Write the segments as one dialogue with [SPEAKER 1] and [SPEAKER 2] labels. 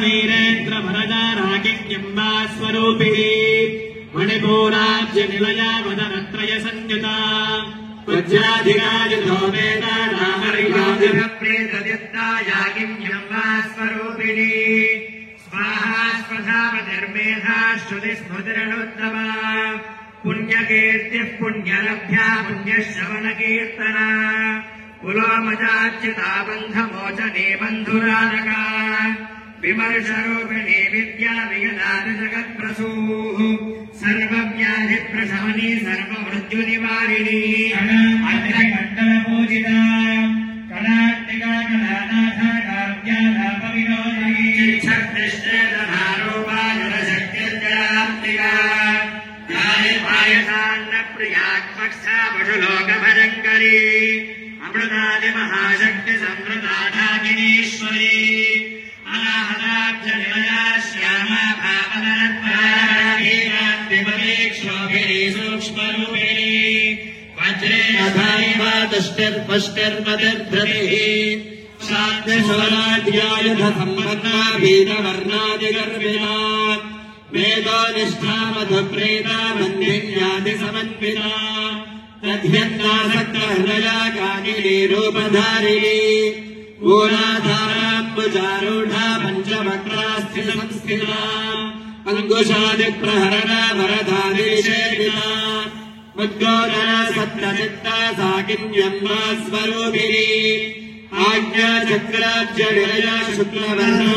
[SPEAKER 1] महावीरेन्द्र वरदारागिण्यम्बा स्वरूपिणी मणिपूराब्ज निलया वदनत्रय संयुता वज्राधिकारितो वेदानामरिगादिप्रेतदित्तायागिण्यम्बा स्वरूपिणी स्वाहा स्वधावधर्मेधा श्रुतिस्मृतिरनुत्तमा पुण्यकीर्तिः पुण्यलभ्या पुण्यश्रवणकीर्तना पुलोमजाच्युता बन्धमोचने बन्धुरानका विमर्शरूपिणी विद्या वियदान जगत्प्रसूः सर्वव्याधिप्रशमनी सर्वमृत्युनिवारिणी अग्निमण्डलपूजिता कलात्मिका कलानाथा काव्यालापविनोदिनी शक्तिश्चेतनारूपा जलशक्तिर्जलात्मिका प्रियात्मक्षा पशुलोकभयङ्करी अमृतादि महाशक्ति संवृताढाकिनीश्वरी अनाहताब्ज निलया श्यामा भावनरत्नाभिक्षोभिरी सूक्ष्मरूपिणी वज्रेणस्तिर्पष्टिर्पतिर्धृतिः शान्तिशूलाढ्यायुध सम्पन्ना वीरवर्णादिगर्भिणा वेदोनिष्ठामधुप्रेता मन्दिन्यादिसमन्विता तद्यन्नासक्तहृदया काकिनी रूपधारिणी मूलाधाराम्बुजारूढा पञ्चवक्त्रास्थितसंस्थिता अङ्कुशादिप्रहरणा वरधादिनिषेविता मुद्गोदरा सप्तचित्ता साकिन्यम्बा स्वरूपिणी आज्ञाचक्राब्ज निलया शुक्लवर्णा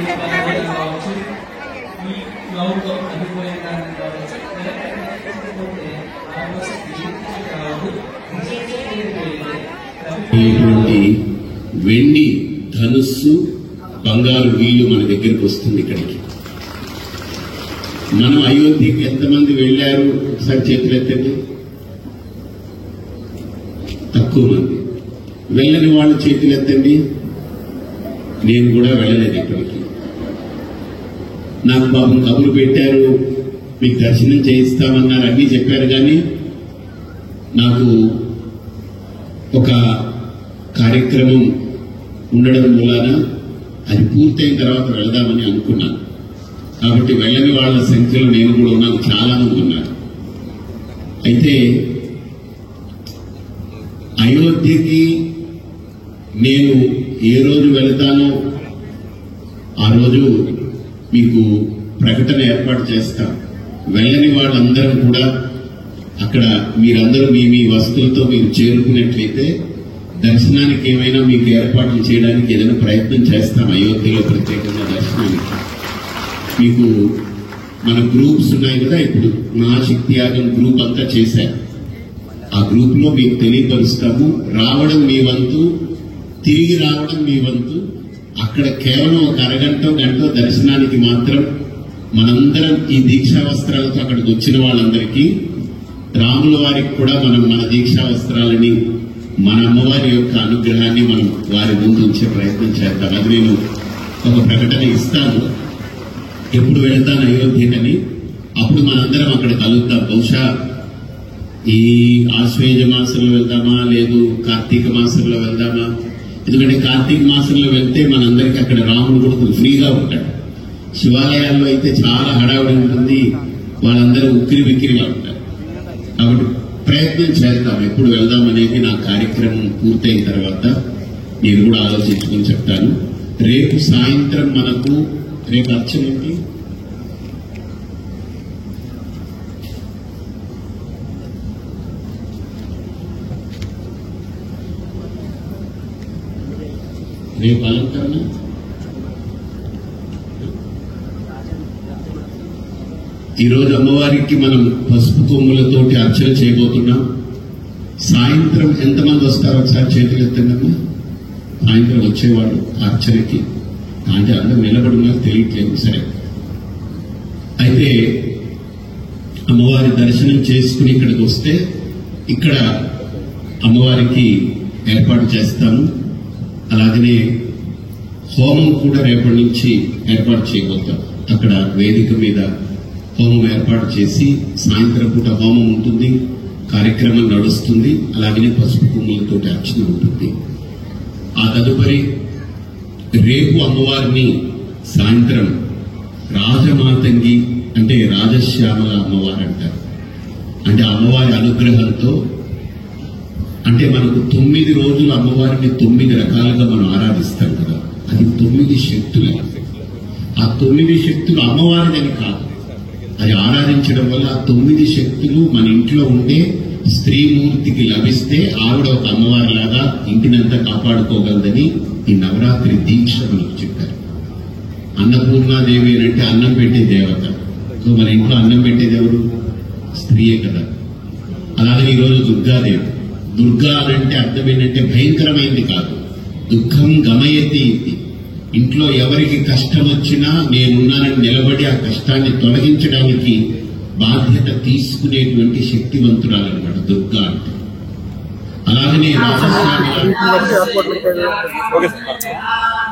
[SPEAKER 2] Thank you. వెండి ధనుస్సు బంగారు వీలు మన దగ్గరికి వస్తుంది. ఇక్కడికి మనం అయోధ్యకి ఎంతమంది వెళ్ళారు ఒకసారి చేతులు ఎత్తండి. తక్కువ మంది. వెళ్ళని వాళ్ళ చేతులు ఎత్తండి. నేను కూడా వెళ్ళలేదు ఇక్కడికి. నాకు పాపం కబురు పెట్టారు, మీకు దర్శనం చేయిస్తామన్నారు, అన్నీ చెప్పారు. కానీ నాకు ఒక కార్యక్రమం ఉండడం వలన అది పూర్తయిన తర్వాత వెళదామని అనుకున్నాను. కాబట్టి వెళ్ళని వాళ్ళ సంఖ్యలో నేను కూడా ఉన్నాను, చాలా మంది ఉన్నారు. అయితే అయోధ్యకి నేను ఏ రోజు వెళతానో ఆ రోజు మీకు ప్రకటన ఏర్పాటు చేస్తాం. వెళ్ళని వాళ్ళందరూ కూడా అక్కడ మీరందరూ మీ వస్తువులతో మీరు చేరుకున్నట్లయితే దర్శనానికి ఏమైనా మీకు ఏర్పాట్లు చేయడానికి ఏదైనా ప్రయత్నం చేస్తాం. అయోధ్యలో ప్రత్యేకంగా దర్శనానికి మీకు మన గ్రూప్స్ ఉన్నాయి కదా, ఇప్పుడు మహాశక్తి యాగం గ్రూప్ అంతా చేశారు. ఆ గ్రూప్ లో మీకు తెలియపరుస్తాము. రావడం మీ వంతు, తిరిగి రావడం మీ వంతు. అక్కడ కేవలం ఒక అరగంట గంట దర్శనానికి మాత్రం మనందరం ఈ దీక్షా వస్త్రాలతో అక్కడికి వచ్చిన వాళ్ళందరికీ రాముల వారికి కూడా మనం మన దీక్షా వస్త్రాలని, మన అమ్మవారి యొక్క అనుగ్రహాన్ని మనం వారి ముందు ఉంచే ప్రయత్నం చేద్దాం. అది నేను ఒక ప్రకటన ఇస్తాను. ఎప్పుడు వెళ్తాను అయోధ్యకని, అప్పుడు మనందరం అక్కడ కలుద్దాం. బహుశా ఈ ఆశ్వేజ మాసంలో వెళ్దామా, లేదు కార్తీక మాసంలో వెళ్దామా? ఎందుకంటే కార్తీక మాసంలో వెళ్తే మనందరికీ అక్కడ రాముడు కూడా ఫ్రీగా ఉంటాడు. శివాలయాల్లో అయితే చాలా హడావుడి ఉంటుంది, వాళ్ళందరూ ఉక్కిరి బిక్కిరిగా ఉంటారు. కాబట్టి ప్రయత్నం చేద్దాం. ఎప్పుడు వెళ్దాం అనేది నా కార్యక్రమం పూర్తయిన తర్వాత నేను కూడా ఆలోచించుకుని చెప్తాను. రేపు సాయంత్రం మనకు రేపు అర్చన ఏంటి? రేపు అలంకరణ. ఈరోజు అమ్మవారికి మనం పసుపు కొమ్ములతోటి అర్చన చేయబోతున్నాం. సాయంత్రం ఎంతమంది వస్తారో ఒకసారి చేతులు ఎత్తండి. సాయంత్రం వచ్చేవాళ్ళు అర్చనకి అంటే అందరూ నిలబడినారు తెలియట్లేదు. సరే, అయితే అమ్మవారి దర్శనం చేసుకుని ఇక్కడికి వస్తే ఇక్కడ అమ్మవారికి ఏర్పాటు చేస్తాము. అలాగనే హోమం కూడా రేపటి నుంచి ఏర్పాటు చేయబోతాం. అక్కడ వేదిక మీద హోమం ఏర్పాటు చేసి సాయంత్రం పూట హోమం ఉంటుంది, కార్యక్రమం నడుస్తుంది. అలాగనే పసుపు కొమ్ములతో అర్చన ఉంటుంది. ఆ తదుపరి రేపు అమ్మవారిని సాయంత్రం రాజమాతంగి అంటే రాజశ్యామల అమ్మవారు అంటారు. అంటే అమ్మవారి అనుగ్రహంతో, అంటే మనకు 9 రోజులు అమ్మవారిని 9 రకాలుగా మనం ఆరాధిస్తాం కదా, అది 9 శక్తులు. ఆ 9 శక్తులు అమ్మవారిదని కాదు, అది ఆరాధించడం వల్ల ఆ 9 శక్తులు మన ఇంట్లో ఉండే స్త్రీమూర్తికి లభిస్తే ఆవిడ ఒక అమ్మవారి లాగా ఇంటినంతా కాపాడుకోగలదని ఈ నవరాత్రి దీక్ష మనకు చెప్పారు. అన్నపూర్ణాదేవి అంటే అన్నం పెట్టే దేవత. సో మన ఇంట్లో అన్నం పెట్టేది ఎవరు? స్త్రీయే కదా. అలాగే ఈరోజు దుర్గాదేవి. దుర్గా అంటే అర్థం ఏంటంటే భయంకరమైంది కాదు, దుఃఖం గమయతి. ఇంట్లో ఎవరికి కష్టం వచ్చినా నేనున్నానని నిలబడి ఆ కష్టాన్ని తొలగించడానికి బాధ్యత తీసుకునేటువంటి శక్తివంతురాలన్నమాట దుర్గా అంటే. అలాగనే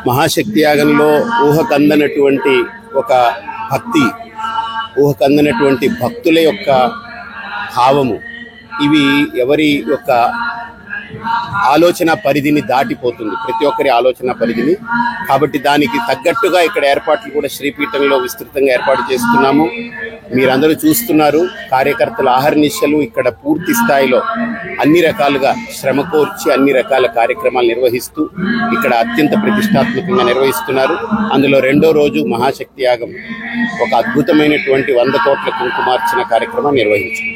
[SPEAKER 3] మహాశక్తి యాగంలో ఊహకందనటువంటి ఒక భక్తి, ఊహకందనటువంటి భక్తుల యొక్క భావము, ఇవి ఎవరి యొక్క ఆలోచన పరిధిని దాటిపోతుంది, ప్రతి ఒక్కరి ఆలోచన పరిధిని. కాబట్టి దానికి తగ్గట్టుగా ఇక్కడ ఏర్పాట్లు కూడా శ్రీపీఠంలో విస్తృతంగా ఏర్పాటు చేస్తున్నాము. మీరందరూ చూస్తున్నారు, కార్యకర్తల ఆహర్నిశలు ఇక్కడ పూర్తి స్థాయిలో అన్ని రకాలుగా శ్రమ కోర్చి అన్ని రకాల కార్యక్రమాలు నిర్వహిస్తూ ఇక్కడ అత్యంత ప్రతిష్టాత్మకంగా నిర్వహిస్తున్నారు. అందులో 2వ రోజు మహాశక్తి యాగం ఒక అద్భుతమైనటువంటి 100 కోట్ల కుంకుమార్చన కార్యక్రమం నిర్వహించారు.